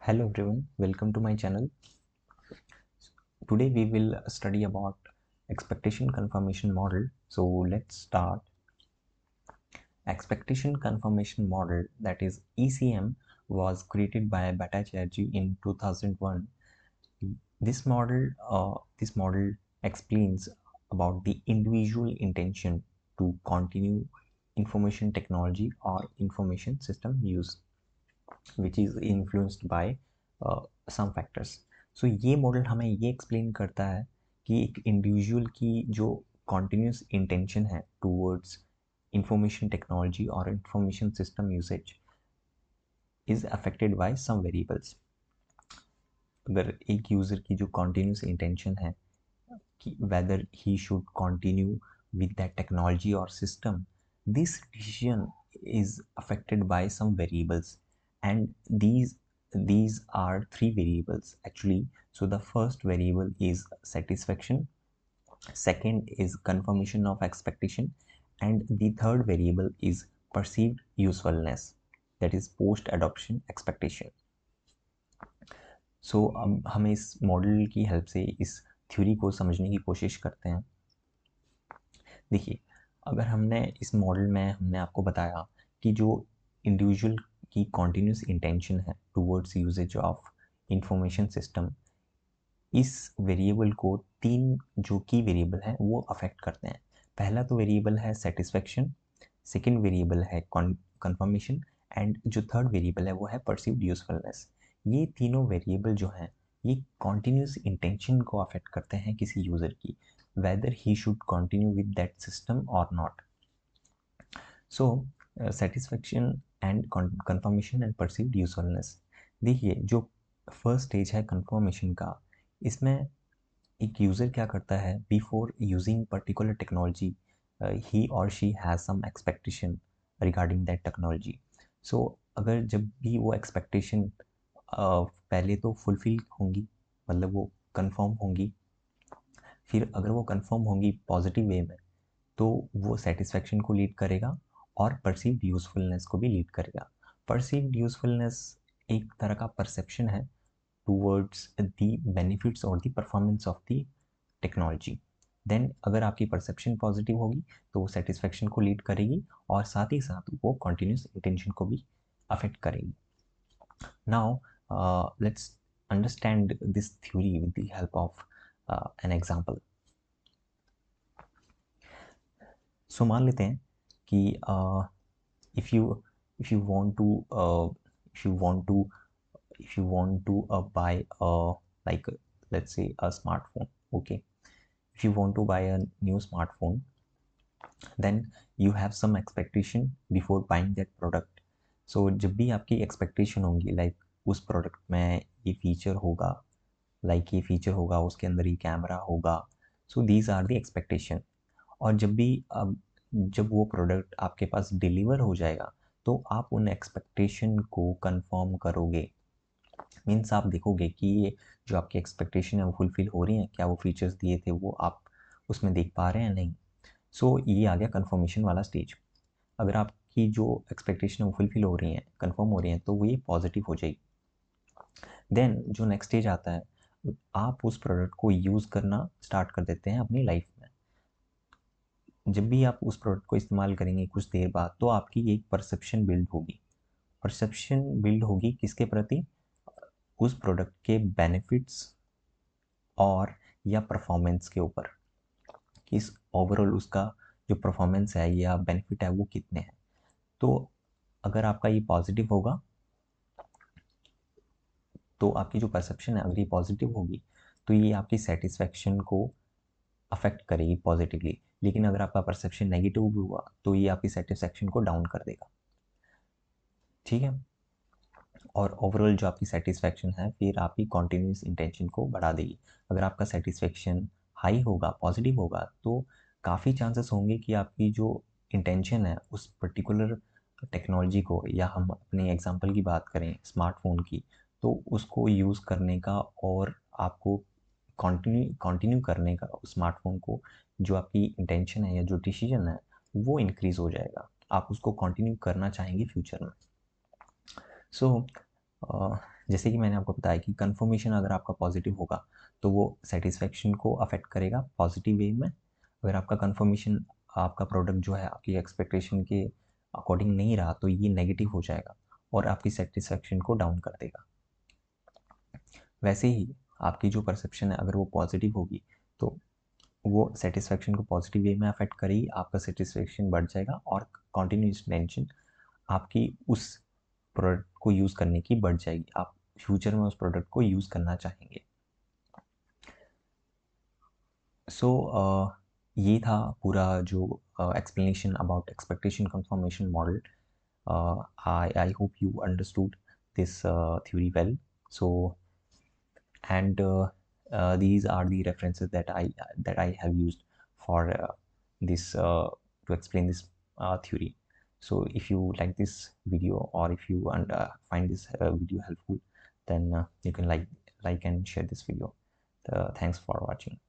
Hello everyone, welcome to my channel. Today we will study about expectation confirmation model. So let's start. Expectation confirmation model, that is ECM, was created by Bhattacharya in 2001. This model explains about the individual intention to continue information technology or information system use, which is influenced by some factors. So ये model हमें ये explain करता है कि एक individual की जो continuous intention है टूवर्ड्स इंफॉर्मेशन टेक्नोलॉजी और information system usage is affected by some variables. अगर एक यूज़र की जो कॉन्टिन्यूस इंटेंशन है कि whether he should continue with that technology or system, this decision is affected by some variables, and these are three variables actually. So the first variable is satisfaction, second is confirmation of expectation, and the third variable is perceived usefulness, that is post adoption expectation. सो अब हम इस model की help से इस theory को समझने की कोशिश करते हैं. देखिए, अगर हमने इस मॉडल में हमने आपको बताया कि जो इंडिविजुअल की कॉन्टिन्यूस इंटेंशन है towards usage of information system, इस वेरिएबल को तीन जो की वेरिएबल हैं वो अफेक्ट करते हैं. पहला तो वेरिएबल है सेटिस्फेक्शन, सेकेंड वेरिएबल है कंफर्मेशन, एंड जो थर्ड वेरिएबल है वो है परसीव्ड यूजफुलनेस. ये तीनों वेरिएबल जो हैं ये कॉन्टिन्यूस इंटेंशन को अफेक्ट करते हैं किसी यूज़र की, whether he should continue with that system or not. So satisfaction and confirmation and perceived usefulness. देखिए, जो फर्स्ट स्टेज है कंफर्मेशन का, इसमें एक यूज़र क्या करता है before using particular technology, he और she has some expectation regarding that technology. So अगर जब भी वो एक्सपेक्टेशन पहले तो फुलफिल होंगी, मतलब वो कंफर्म होंगी, फिर अगर वो कंफर्म होंगी पॉजिटिव वे में तो वो सेटिस्फेक्शन को लीड करेगा और परसीव्ड यूजफुलनेस को भी लीड करेगा. परसीव्ड यूजफुलनेस एक तरह का परसेप्शन है टूवर्ड्स द बेनिफिट्स और the performance of the technology. Then अगर आपकी परसेप्शन पॉजिटिव होगी तो वो सेटिस्फेक्शन को लीड करेगी और साथ ही साथ वो कॉन्टिन्यूस इंटेंशन को भी अफेक्ट करेगी. Now let's understand this theory with the help of an example. So मान लेते हैं कि if you if you want to if you want to if you want to buy like let's say a smartphone, okay, if you want to buy a new smartphone, then you have some expectation before buying that product. So जब भी आपकी expectation होंगी like उस product में ये feature होगा, like ये feature होगा, उसके अंदर ये कैमरा होगा, so these are the expectation. और जब भी जब वो प्रोडक्ट आपके पास डिलीवर हो जाएगा तो आप उन एक्सपेक्टेशन को कंफर्म करोगे. मीन्स आप देखोगे कि ये जो आपकी एक्सपेक्टेशन है वो फुलफिल हो रही हैं, क्या वो फीचर्स दिए थे वो आप उसमें देख पा रहे हैं नहीं. सो ये आ गया कंफर्मेशन वाला स्टेज. अगर आपकी जो एक्सपेक्टेशन है वो फुलफिल हो रही हैं, कंफर्म हो रही हैं, तो वो ये पॉजिटिव हो जाएगी. देन जो नेक्स्ट स्टेज आता है, आप उस प्रोडक्ट को यूज़ करना स्टार्ट कर देते हैं अपनी लाइफ में. जब भी आप उस प्रोडक्ट को इस्तेमाल करेंगे कुछ देर बाद तो आपकी एक परसेप्शन बिल्ड होगी. परसेप्शन बिल्ड होगी किसके प्रति? उस प्रोडक्ट के बेनिफिट्स और या परफॉर्मेंस के ऊपर, किस ओवरऑल उसका जो परफॉर्मेंस है या बेनिफिट है वो कितने हैं. तो अगर आपका ये पॉजिटिव होगा तो आपकी जो परसेप्शन है अगर ये पॉजिटिव होगी तो ये आपकी सेटिस्फेक्शन को अफेक्ट करेगी पॉजिटिवली. लेकिन अगर आपका परसेप्शन नेगेटिव भी हुआ तो ये आपकी सेटिस्फेक्शन को डाउन कर देगा. ठीक है. और ओवरऑल जो आपकी सेटिस्फेक्शन है फिर आपकी कॉन्टिन्यूस इंटेंशन को बढ़ा देगी. अगर आपका सेटिस्फेक्शन हाई होगा, पॉजिटिव होगा, तो काफ़ी चांसेस होंगे कि आपकी जो इंटेंशन है उस पर्टिकुलर टेक्नोलॉजी को, या हम अपने एग्जांपल की बात करें स्मार्टफोन की, तो उसको यूज़ करने का और आपको कंटिन्यू करने का उस स्मार्टफोन को, जो आपकी इंटेंशन है या जो डिसीजन है वो इंक्रीज़ हो जाएगा. आप उसको कंटिन्यू करना चाहेंगे फ्यूचर में. सो जैसे कि मैंने आपको बताया कि कन्फर्मेशन अगर आपका पॉजिटिव होगा तो वो सेटिस्फेक्शन को अफेक्ट करेगा पॉजिटिव वे में। अगर आपका कन्फर्मेशन, आपका प्रोडक्ट जो है आपकी एक्सपेक्टेशन के अकॉर्डिंग नहीं रहा तो ये नेगेटिव हो जाएगा और आपकी सेटिस्फेक्शन को डाउन कर देगा। वैसे ही आपकी जो परसेप्शन है अगर वो पॉजिटिव होगी तो वो सेटिस्फेक्शन को पॉजिटिव वे में अफेक्ट करेगी, आपका सेटिस्फेक्शन बढ़ जाएगा और कंटिन्यूस टेंशन आपकी उस प्रोडक्ट को यूज़ करने की बढ़ जाएगी, आप फ्यूचर में उस प्रोडक्ट को यूज़ करना चाहेंगे। सो ये था पूरा जो explanation about expectation confirmation model. I hope you understood this theory well. So, and these are the references that I have used for this to explain this theory. So if you like this video or if you find this video helpful, then you can like and share this video. Thanks for watching.